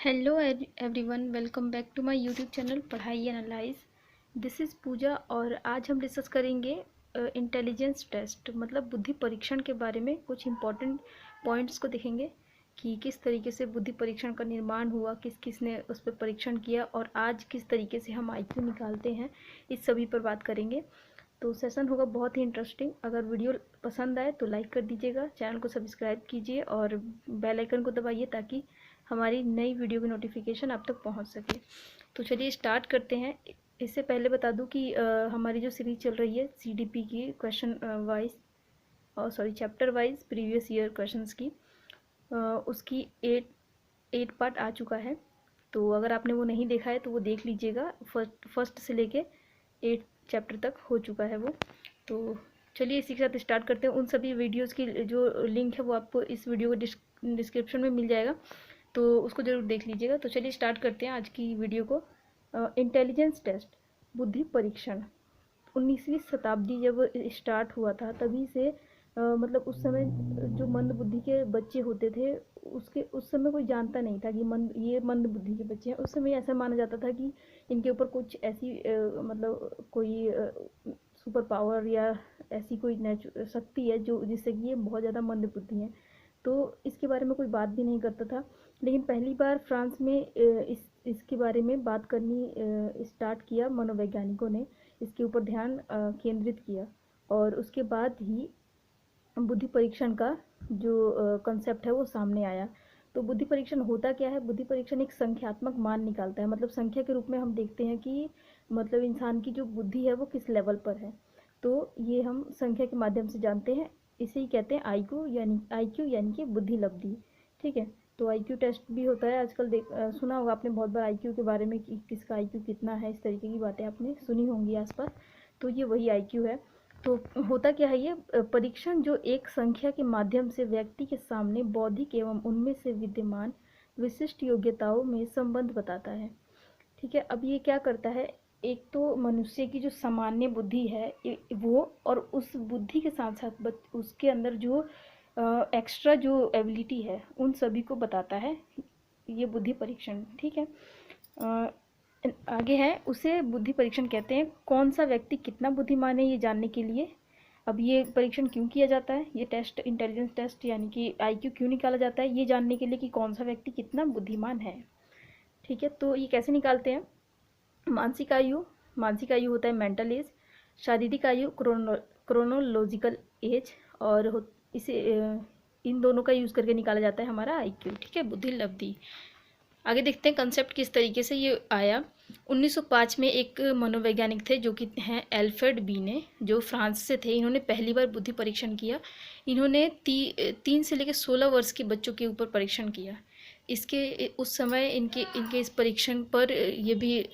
Hello everyone, welcome back to my YouTube channel Padhai analyse. This is Pooja और आज हम discuss करेंगे इंटेलिजेंस टेस्ट मतलब बुद्धि परीक्षण के बारे में। कुछ इम्पोर्टेंट पॉइंट्स को देखेंगे कि किस तरीके से बुद्धि परीक्षण का निर्माण हुआ, किस किस ने उस पर परीक्षण किया और आज किस तरीके से हम आईक्यू निकालते हैं, इस सभी पर बात करेंगे। तो सेशन होगा बहुत ही इंटरेस्टिंग। अगर वीडियो पसंद आए तो लाइक कर दीजिएगा, चैनल को सब्सक्राइब कीजिए और बेल आइकन को दबाइए ताकि हमारी नई वीडियो की नोटिफिकेशन आप तक पहुंच सके। तो चलिए स्टार्ट करते हैं। इससे पहले बता दूं कि हमारी जो सीरीज चल रही है सीडीपी की क्वेश्चन वाइज और chapter wise previous year questions की, उसकी एट पार्ट आ चुका है। तो अगर आपने वो नहीं देखा है तो वो देख लीजिएगा। फर्स्ट से लेके 8 चैप्टर तक हो चुका है वो। तो चलिए इसी के साथ स्टार्ट करते हैं। उन सभी वीडियोस की जो लिंक है वो आपको इस वीडियो को डिस्क्रिप्शन में मिल जाएगा, तो उसको ज़रूर देख लीजिएगा। तो चलिए स्टार्ट करते हैं आज की वीडियो को। इंटेलिजेंस टेस्ट, बुद्धि परीक्षण 19वीं शताब्दी जब स्टार्ट हुआ था तभी से मतलब उस समय जो मंद बुद्धि के बच्चे होते थे उस समय कोई जानता नहीं था कि ये मंद बुद्धि के बच्चे हैं। उस समय ऐसा माना जाता था कि इनके ऊपर कुछ ऐसी मतलब कोई सुपर पावर या ऐसी कोई शक्ति है जो जिससे कि ये बहुत ज़्यादा मंद बुद्धि हैं। तो इसके बारे में कोई बात भी नहीं करता था। लेकिन पहली बार फ्रांस में इसके बारे में बात करनी स्टार्ट किया मनोवैज्ञानिकों ने, इसके ऊपर ध्यान केंद्रित किया और उसके बाद ही बुद्धि परीक्षण का जो कंसेप्ट है वो सामने आया। तो बुद्धि परीक्षण होता क्या है? बुद्धि परीक्षण एक संख्यात्मक मान निकालता है, मतलब संख्या के रूप में हम देखते हैं कि मतलब इंसान की जो बुद्धि है वो किस लेवल पर है। तो ये हम संख्या के माध्यम से जानते हैं। इसे ही कहते हैं आईक्यू यानी कि बुद्धि लब्धि। ठीक है, तो आईक्यू टेस्ट भी होता है आजकल। सुना होगा आपने बहुत बार आईक्यू के बारे में कि किसका आईक्यू कितना है, इस तरीके की बातें आपने सुनी होंगी आसपास। तो ये वही आईक्यू है। तो होता क्या है ये परीक्षण, जो एक संख्या के माध्यम से व्यक्ति के सामने बौद्धिक एवं उनमें से विद्यमान विशिष्ट योग्यताओं में संबंध बताता है। ठीक है, अब ये क्या करता है, एक तो मनुष्य की जो सामान्य बुद्धि है वो, और उस बुद्धि के साथ साथ उसके अंदर जो एक्स्ट्रा जो एबिलिटी है उन सभी को बताता है ये बुद्धि परीक्षण। ठीक है, आगे है, उसे बुद्धि परीक्षण कहते हैं। कौन सा व्यक्ति कितना बुद्धिमान है ये जानने के लिए। अब ये परीक्षण क्यों किया जाता है, ये टेस्ट इंटेलिजेंस टेस्ट यानी कि आईक्यू क्यों निकाला जाता है, ये जानने के लिए कि कौन सा व्यक्ति कितना बुद्धिमान है। ठीक है, तो ये कैसे निकालते हैं? मानसिक आयु होता है मेंटल एज, शारीरिक आयु क्रोनोलॉजिकल एज, और इसे इन दोनों का यूज़ करके निकाला जाता है हमारा आईक्यू। ठीक है, बुद्धि लब्धि। आगे देखते हैं कंसेप्ट किस तरीके से ये आया। 1905 में एक मनोवैज्ञानिक थे जो कि हैं एल्फ्रेड बीने, जो फ्रांस से थे। इन्होंने पहली बार बुद्धि परीक्षण किया। इन्होंने 3 से लेकर 16 वर्ष के बच्चों के ऊपर परीक्षण किया। इसके उस समय इनके इस परीक्षण पर ये भी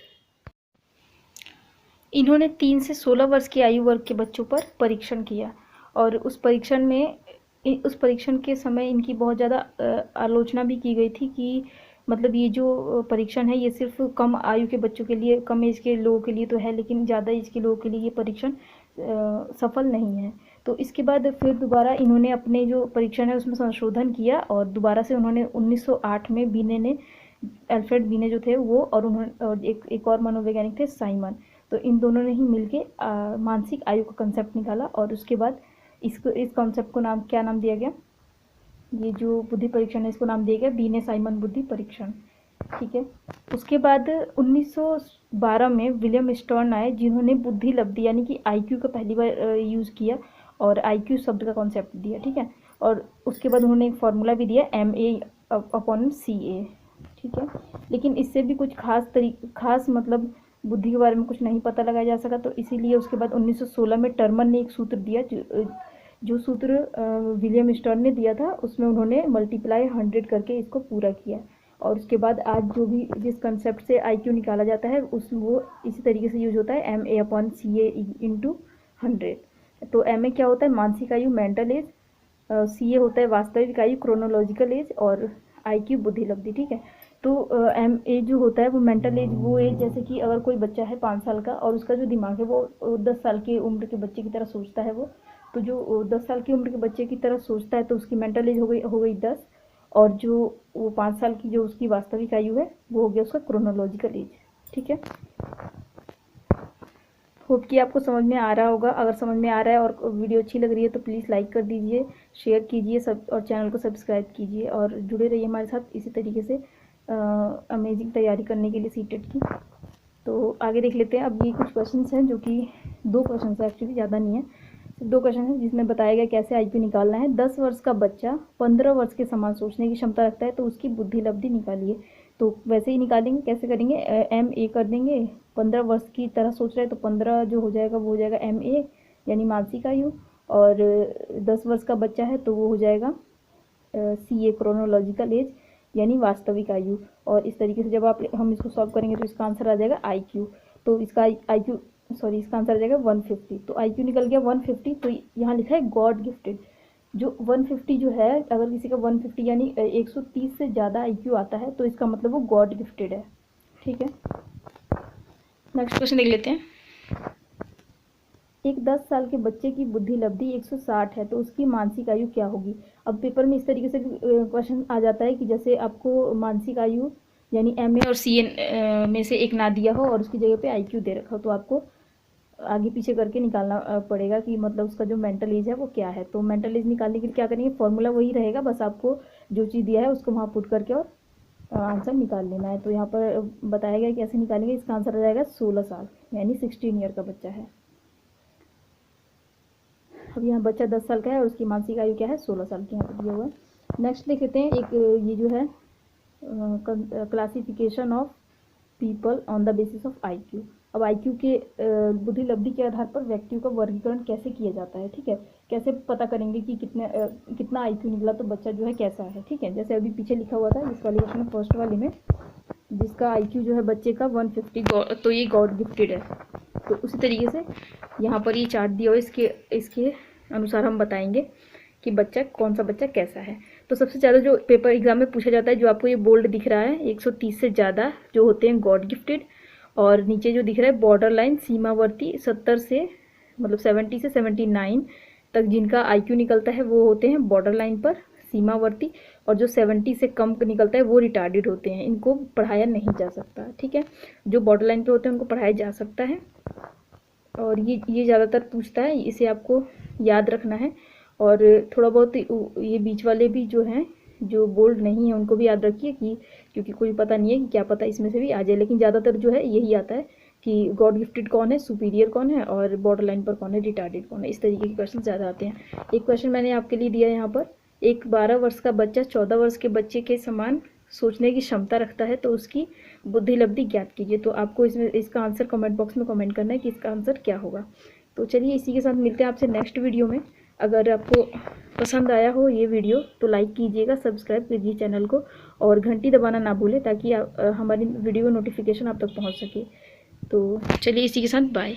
इन्होंने 3 से 16 वर्ष की आयु वर्ग के बच्चों पर परीक्षण किया और उस परीक्षण के समय इनकी बहुत ज़्यादा आलोचना भी की गई थी कि मतलब ये जो परीक्षण है ये सिर्फ कम आयु के बच्चों के लिए, कम एज के लोगों के लिए तो है, लेकिन ज़्यादा एज के लोगों के लिए ये परीक्षण सफल नहीं है। तो इसके बाद फिर दोबारा इन्होंने अपने जो परीक्षण है उसमें संशोधन किया और दोबारा से उन्होंने 1908 में एल्फ्रेड बीने जो थे वो, और उन्होंने और एक और मनोवैज्ञानिक थे साइमन, तो इन दोनों ने ही मिलके मानसिक आयु का कंसेप्ट निकाला। और उसके बाद इस कॉन्सेप्ट को क्या नाम दिया गया, ये जो बुद्धि परीक्षण है इसको नाम दिया गया बीने साइमन बुद्धि परीक्षण। ठीक है, उसके बाद 1912 में विलियम स्टर्न आए जिन्होंने बुद्धि लब्धि यानी कि आईक्यू का पहली बार यूज़ किया और आईक्यू शब्द का कॉन्सेप्ट दिया। ठीक है, और उसके बाद उन्होंने एक फार्मूला भी दिया MA/CA। ठीक है, लेकिन इससे भी कुछ खास मतलब बुद्धि के बारे में कुछ नहीं पता लगाया जा सका। तो इसीलिए उसके बाद 1916 में टर्मन ने एक सूत्र दिया, जो सूत्र विलियम स्टर्न ने दिया था उसमें उन्होंने मल्टीप्लाई 100 करके इसको पूरा किया। और उसके बाद आज जो भी जिस कंसेप्ट से आईक्यू निकाला जाता है वो इसी तरीके से यूज होता है MA/CA × 100। तो MA क्या होता है, मानसिक आयु मेंटल एज, CA होता है वास्तविक आयु क्रोनोलॉजिकल एज, और आईक्यू बुद्धि लब्धि। ठीक है, तो MA जो होता है वो मेंटल एज, वो एज जैसे कि अगर कोई बच्चा है 5 साल का और उसका जो दिमाग है वो 10 साल की उम्र के बच्चे की तरह सोचता है वो, तो जो 10 साल की उम्र के बच्चे की तरह सोचता है तो उसकी मेंटल एज हो गई 10। और जो वो 5 साल की जो उसकी वास्तविक आयु है वो हो गया उसका क्रोनोलॉजिकल एज। ठीक है, होप कि आपको समझ में आ रहा होगा। अगर समझ में आ रहा है और वीडियो अच्छी लग रही है तो प्लीज़ लाइक कर दीजिए, शेयर कीजिए सब, और चैनल को सब्सक्राइब कीजिए और जुड़े रहिए हमारे साथ इसी तरीके से अमेजिंग तैयारी करने के लिए सीटेट की। तो आगे देख लेते हैं। अब ये कुछ क्वेश्चंस हैं जो कि 2 क्वेश्चन है, एक्चुअली ज़्यादा नहीं है, सिर्फ 2 क्वेश्चन है जिसमें बताया गया कैसे IQ निकालना है। 10 वर्ष का बच्चा 15 वर्ष के समान सोचने की क्षमता रखता है तो उसकी बुद्धि लब्धि निकालिए। तो वैसे ही निकालेंगे, कैसे करेंगे, MA कर देंगे। 15 वर्ष की तरह सोच रहे हैं तो 15 जो हो जाएगा वो हो जाएगा MA यानी मानसिक आयु, और 10 वर्ष का बच्चा है तो वो हो जाएगा CA क्रोनोलॉजिकल एज यानी वास्तविक आयु। और इस तरीके से जब हम इसको सॉल्व करेंगे तो इसका आंसर आ जाएगा IQ। तो इसका इसका आंसर आ जाएगा 150। तो IQ निकल गया 150। तो यहाँ लिखा है गॉड गिफ्टेड। जो 150 जो है, अगर किसी का 150 यानी 130 से ज़्यादा IQ आता है तो इसका मतलब वो गॉड गिफ्टेड है। ठीक है, नेक्स्ट क्वेश्चन देख लेते हैं। एक 10 साल के बच्चे की बुद्धि लब्धि 160 है तो उसकी मानसिक आयु क्या होगी। अब पेपर में इस तरीके से क्वेश्चन आ जाता है कि जैसे आपको मानसिक आयु यानी MA और CA में से एक ना दिया हो और उसकी जगह पे IQ दे रखा हो, तो आपको आगे पीछे करके निकालना पड़ेगा कि मतलब उसका जो मेंटल एज है वो क्या है। तो मेंटल एज निकालने के लिए क्या करेंगे, फॉर्मूला वही रहेगा, बस आपको जो चीज़ दिया है उसको वहाँ पुट करके और आंसर निकाल लेना है। तो यहाँ पर बताया गया कैसे निकालेंगे। इसका आंसर आ जाएगा 16 साल यानी 16 ईयर का बच्चा है। अब यहाँ बच्चा 10 साल का है और उसकी मानसिक आयु क्या है, 16 साल की यहाँ पर दिया हुआ है। नेक्स्ट देख लेते हैं। एक ये जो है classification of people on the basis of IQ। अब IQ के बुद्धि लब्धि के आधार पर व्यक्तियों का वर्गीकरण कैसे किया जाता है। ठीक है, कैसे पता करेंगे कि कितना IQ निकला तो बच्चा जो है कैसा है। ठीक है, जैसे अभी पीछे लिखा हुआ था इस वाले क्वेश्चन फर्स्ट वाले में, जिसका IQ जो है बच्चे का 150, तो ये गॉड गिफ्टेड है। तो उसी तरीके से यहाँ पर ये चार्ट दिया हो, इसके अनुसार हम बताएंगे कि बच्चा कौन सा बच्चा कैसा है। तो सबसे ज़्यादा जो पेपर एग्जाम में पूछा जाता है, जो आपको ये बोल्ड दिख रहा है, 130 से ज़्यादा जो होते हैं गॉड गिफ्टेड, और नीचे जो दिख रहा है बॉर्डर लाइन सीमावर्ती 70 से मतलब 70 से 79 तक जिनका IQ निकलता है वो होते हैं बॉर्डर लाइन पर सीमावर्ती, और जो 70 से कम निकलता है वो रिटार्डेड होते हैं, इनको पढ़ाया नहीं जा सकता। ठीक है, जो बॉर्डर लाइन पे होते हैं उनको पढ़ाया जा सकता है। और ये ज़्यादातर पूछता है, इसे आपको याद रखना है। और थोड़ा बहुत ये बीच वाले भी जो हैं जो बोल्ड नहीं है उनको भी याद रखिए, कि क्योंकि कोई पता नहीं है कि क्या पता इसमें से भी आ जाए, लेकिन ज़्यादातर जो है यही आता है कि गॉड गिफ्टेड कौन है, सुपीरियर कौन है, और बॉर्डर लाइन पर कौन है, रिटार्डेड कौन है। इस तरीके के क्वेश्चन ज़्यादा आते हैं। एक क्वेश्चन मैंने आपके लिए दिया है यहाँ पर, एक 12 वर्ष का बच्चा 14 वर्ष के बच्चे के समान सोचने की क्षमता रखता है तो उसकी बुद्धि लब्धि ज्ञात कीजिए। तो आपको इसका आंसर कमेंट बॉक्स में कमेंट करना है कि इसका आंसर क्या होगा। तो चलिए इसी के साथ मिलते हैं आपसे नेक्स्ट वीडियो में। अगर आपको पसंद आया हो ये वीडियो तो लाइक कीजिएगा, सब्सक्राइब कीजिए चैनल को, और घंटी दबाना ना भूलें ताकि हमारी वीडियो नोटिफिकेशन आप तक पहुंच सके। तो चलिए इसी के साथ बाय।